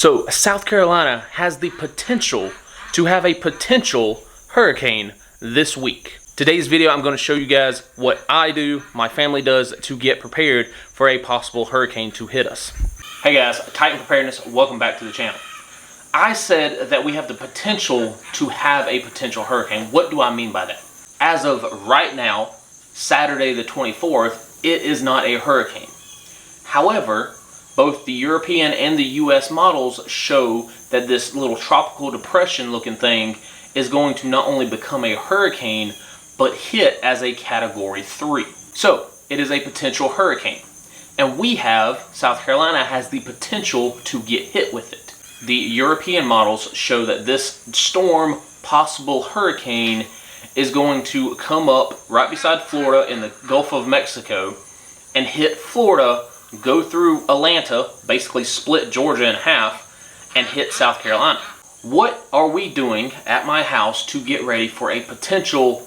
So South Carolina has the potential to have a potential hurricane this week. Today's video, I'm going to show you guys what I do, my family does to get prepared for a possible hurricane to hit us. Hey guys, Titan Preparedness, welcome back to the channel. I said that we have the potential to have a potential hurricane. What do I mean by that? As of right now, Saturday the 24th, it is not a hurricane. However, both the European and the US models show that this little tropical depression looking thing is going to not only become a hurricane, but hit as a Category 3. So, it is a potential hurricane. And South Carolina has the potential to get hit with it. The European models show that this storm, possible hurricane, is going to come up right beside Florida in the Gulf of Mexico and hit Florida, go through Atlanta, basically split Georgia in half, and hit South Carolina. What are we doing at my house to get ready for a potential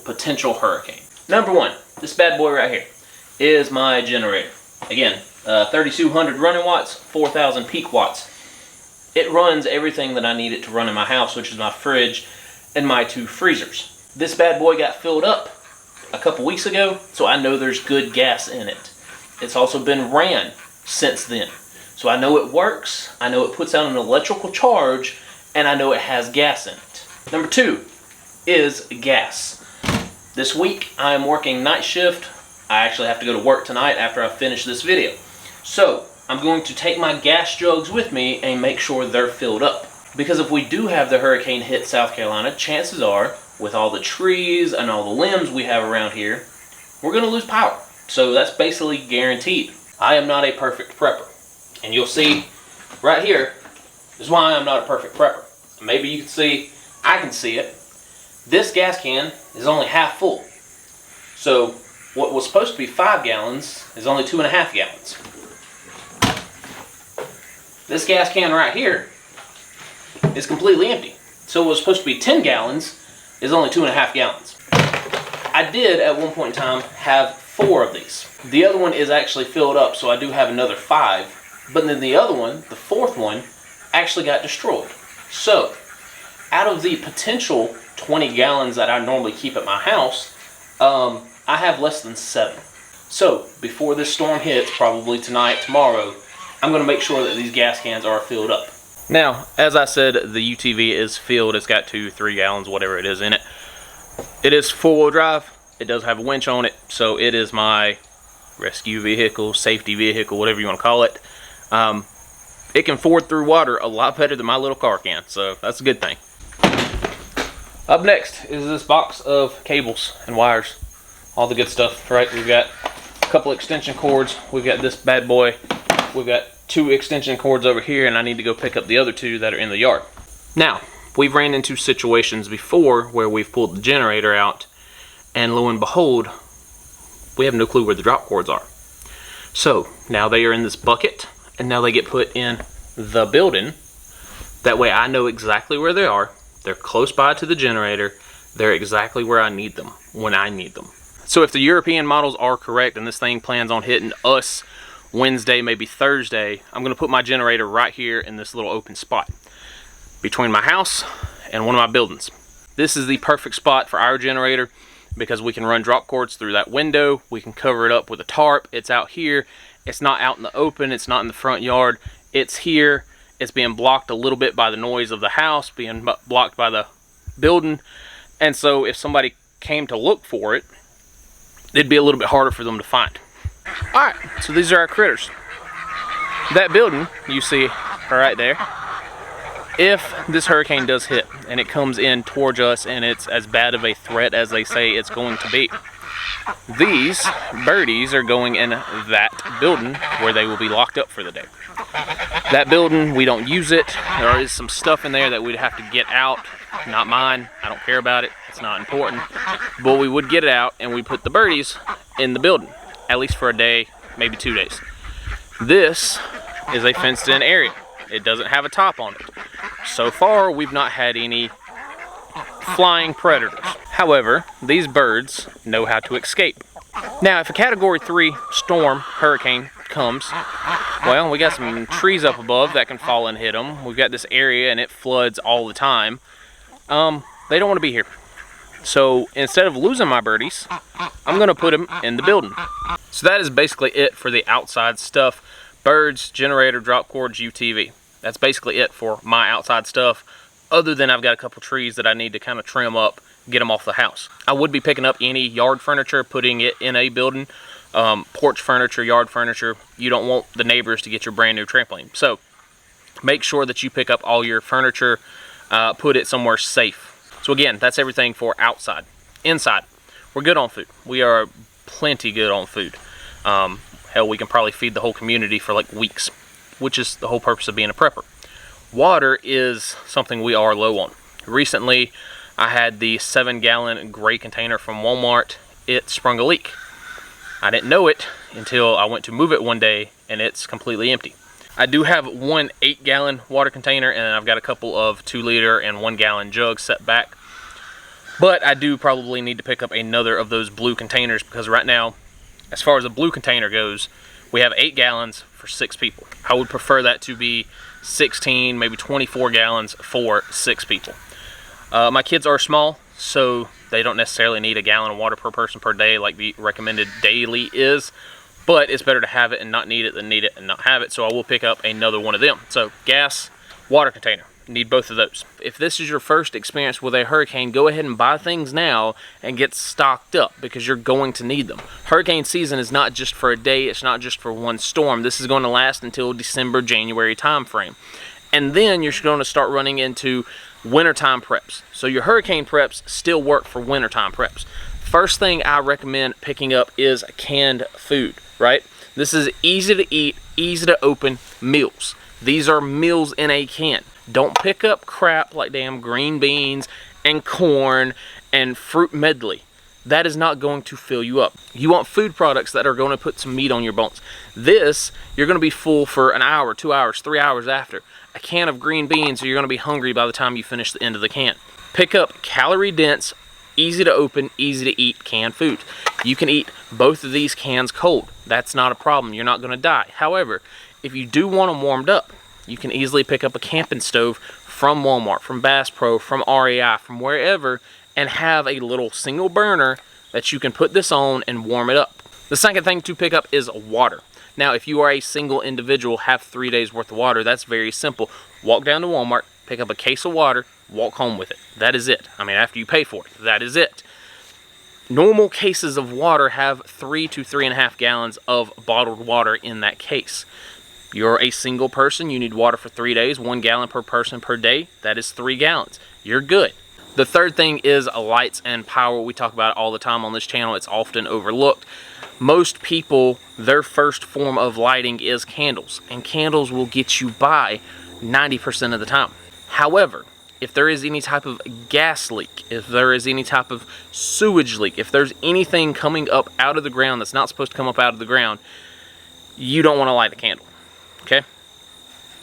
hurricane? Number one, this bad boy right here is my generator. Again, 3200 running watts, 4000 peak watts. It runs everything that I need it to run in my house, which is my fridge and my 2 freezers. This bad boy got filled up a couple weeks ago, so I know there's good gas in it. It's also been ran since then. So I know it works, I know it puts out an electrical charge, and I know it has gas in it. Number 2 is gas. This week I am working night shift. I actually have to go to work tonight after I finish this video. So I'm going to take my gas jugs with me and make sure they're filled up. Because if we do have the hurricane hit South Carolina, chances are, with all the trees and all the limbs we have around here, we're going to lose power. So that's basically guaranteed. I am not a perfect prepper. And you'll see right here is why I'm not a perfect prepper. Maybe you can see, I can see it. This gas can is only half full. So what was supposed to be 5 gallons is only 2.5 gallons. This gas can right here is completely empty. So what was supposed to be 10 gallons is only 2.5 gallons. I did at one point in time have 4 of these. The other one is actually filled up, so I do have another 5. But then the other one, the 4th one, actually got destroyed. So, out of the potential 20 gallons that I normally keep at my house, I have less than 7. So, before this storm hits, probably tonight, tomorrow, I'm going to make sure that these gas cans are filled up. Now, as I said, the UTV is filled. It's got 2-3 gallons, whatever it is in it. It is 4-wheel drive. It does have a winch on it, so it is my rescue vehicle, safety vehicle, whatever you want to call it. It can ford through water a lot better than my little car can, so that's a good thing. Up next is this box of cables and wires, all the good stuff, right? We've got a couple extension cords. We've got this bad boy. We've got 2 extension cords over here, and I need to go pick up the other 2 that are in the yard. Now, we've ran into situations before where we've pulled the generator out, and lo and behold, we have no clue where the drop cords are. So now they are in this bucket, and now they get put in the building. That way I know exactly where they are. They're close by to the generator. They're exactly where I need them when I need them. So if the European models are correct and this thing plans on hitting us Wednesday, maybe Thursday, I'm going to put my generator right here in this little open spot between my house and one of my buildings. This is the perfect spot for our generator because we can run drop cords through that window. We can cover it up with a tarp. It's out here. It's not out in the open. It's not in the front yard. It's here. It's being blocked a little bit by the noise of the house, being blocked by the building. And so if somebody came to look for it, it'd be a little bit harder for them to find. Alright, so these are our critters. That building you see right there, if this hurricane does hit and it comes in towards us and it's as bad of a threat as they say it's going to be, these birdies are going in that building where they will be locked up for the day. That building, we don't use it. There is some stuff in there that we'd have to get out. Not mine. I don't care about it. It's not important. But we would get it out and we put the birdies in the building, at least for a day, maybe 2 days. This is a fenced in area. It doesn't have a top on it. So far, we've not had any flying predators. However, these birds know how to escape. Now, if a Category 3 storm, hurricane, comes, well, we got some trees up above that can fall and hit them. We've got this area and it floods all the time. They don't want to be here. So instead of losing my birdies, I'm going to put them in the building. So that is basically it for the outside stuff. Birds, generator, drop cords, UTV. That's basically it for my outside stuff, other than I've got a couple trees that I need to kind of trim up, get them off the house. I would be picking up any yard furniture, putting it in a building. Porch furniture, yard furniture. You don't want the neighbors to get your brand new trampoline. So make sure that you pick up all your furniture, put it somewhere safe. So again, that's everything for outside. Inside, we're good on food. We are plenty good on food. Hell, we can probably feed the whole community for like weeks, which is the whole purpose of being a prepper. Water is something we are low on. Recently, I had the 7-gallon gray container from Walmart. It sprung a leak. I didn't know it until I went to move it one day and it's completely empty. I do have one 8-gallon water container, and I've got a couple of 2-liter and 1-gallon jugs set back. But I do probably need to pick up another of those blue containers, because right now, as far as a blue container goes, we have 8 gallons for 6 people. I would prefer that to be 16, maybe 24 gallons for 6 people. My kids are small, so they don't necessarily need a gallon of water per person per day like the recommended daily is. But it's better to have it and not need it than need it and not have it. So I will pick up another one of them. So gas, water container. Need both of those. If this is your first experience with a hurricane, go ahead and buy things now and get stocked up, because you're going to need them. Hurricane season is not just for a day. It's not just for one storm. This is going to last until December, January time frame. And then you're going to start running into wintertime preps. So your hurricane preps still work for wintertime preps. First thing I recommend picking up is canned food, right? This is easy to eat, easy to open meals. These are meals in a can. Don't pick up crap like damn green beans and corn and fruit medley. That is not going to fill you up. You want food products that are going to put some meat on your bones. This, you're going to be full for an hour, 2 hours, 3 hours after. A can of green beans, you're going to be hungry by the time you finish the end of the can. Pick up calorie dense, easy to open, easy to eat canned food. You can eat both of these cans cold. That's not a problem. You're not going to die. However, if you do want them warmed up, you can easily pick up a camping stove from Walmart, from Bass Pro, from REI, from wherever, and have a little single burner that you can put this on and warm it up. The second thing to pick up is water. Now, if you are a single individual, have 3 days worth of water, that's very simple. Walk down to Walmart, pick up a case of water, walk home with it. That is it. I mean, after you pay for it, that is it. Normal cases of water have 3 to 3.5 gallons of bottled water in that case. You're a single person, you need water for 3 days, 1 gallon per person per day. That is 3 gallons. You're good. The third thing is lights and power. We talk about it all the time on this channel. It's often overlooked. Most people, their first form of lighting is candles, and candles will get you by 90% of the time. However, if there is any type of gas leak, if there is any type of sewage leak, if there's anything coming up out of the ground that's not supposed to come up out of the ground, you don't want to light a candle, okay?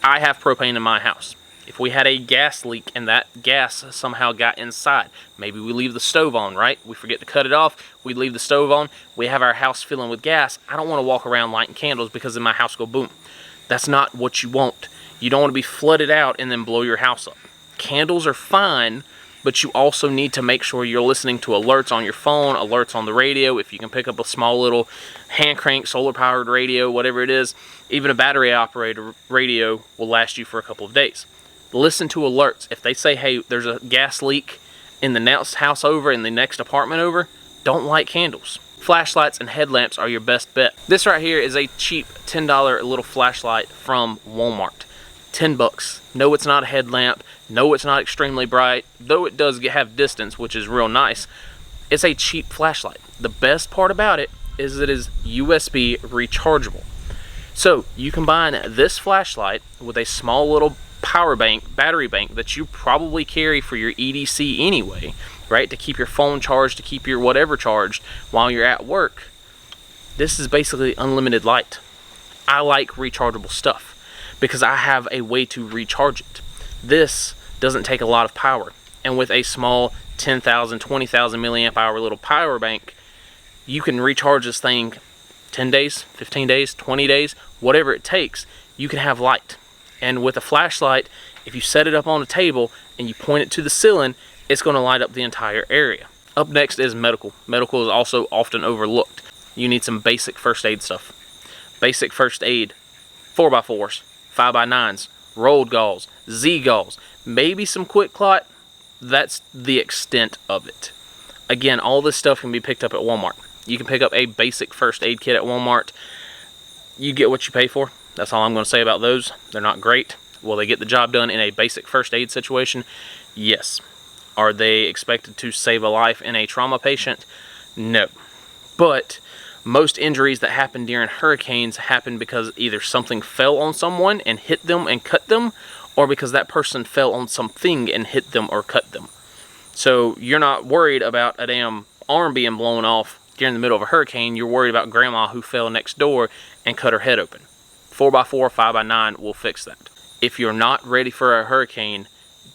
I have propane in my house. If we had a gas leak and that gas somehow got inside, maybe we leave the stove on, right? We forget to cut it off, we leave the stove on, we have our house filling with gas. I don't want to walk around lighting candles because then my house go boom. That's not what you want. You don't want to be flooded out and then blow your house up. Candles are fine, but you also need to make sure you're listening to alerts on your phone, alerts on the radio. If you can pick up a small little hand crank, solar powered radio, whatever it is, even a battery operated radio will last you for a couple of days. Listen to alerts. If they say, hey, there's a gas leak in the next house over, in the next apartment over, don't light candles. Flashlights and headlamps are your best bet. This right here is a cheap $10 little flashlight from Walmart. 10 bucks. No, it's not a headlamp. No, it's not extremely bright. Though it does have distance, which is real nice. It's a cheap flashlight. The best part about it is it is USB rechargeable. So you combine this flashlight with a small little power bank, battery bank that you probably carry for your EDC anyway, right? To keep your phone charged, to keep your whatever charged while you're at work. This is basically unlimited light. I like rechargeable stuff because I have a way to recharge it. This doesn't take a lot of power. And with a small 10,000, 20,000 milliamp hour little power bank, you can recharge this thing 10 days, 15 days, 20 days, whatever it takes, you can have light. And with a flashlight, if you set it up on a table and you point it to the ceiling, it's going to light up the entire area. Up next is medical. Medical is also often overlooked. You need some basic first aid stuff. Basic first aid, 4x4s, 5x9s, rolled gauze, Z-gauze, maybe some quick clot. That's the extent of it. Again, all this stuff can be picked up at Walmart. You can pick up a basic first aid kit at Walmart. You get what you pay for. That's all I'm going to say about those. They're not great. Will they get the job done in a basic first aid situation? Yes. Are they expected to save a life in a trauma patient? No. But most injuries that happen during hurricanes happen because either something fell on someone and hit them and cut them, or because that person fell on something and hit them or cut them. So you're not worried about a damn arm being blown off during the middle of a hurricane. You're worried about grandma who fell next door and cut her head open. 4x4, 5x9 will fix that. If you're not ready for a hurricane,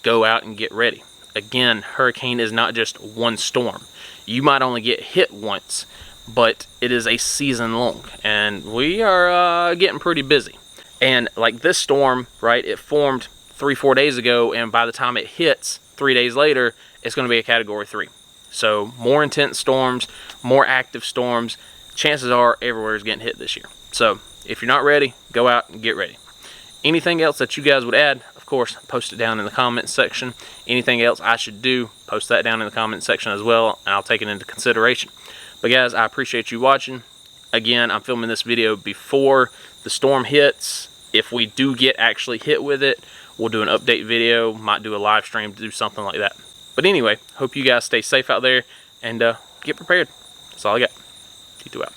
go out and get ready. Again, hurricane is not just one storm. You might only get hit once, but it is a season long, and we are getting pretty busy. And like this storm, right, it formed 3-4 days ago, and by the time it hits 3 days later, it's going to be a category 3. So more intense storms, more active storms, chances are everywhere is getting hit this year. So if you're not ready, go out and get ready. Anything else that you guys would add, of course, post it down in the comments section. Anything else I should do, post that down in the comments section as well, and I'll take it into consideration. But guys, I appreciate you watching. Again, I'm filming this video before the storm hits. If we do get actually hit with it, we'll do an update video, might do a live stream to do something like that. But anyway, hope you guys stay safe out there and get prepared. That's all I got. You two out.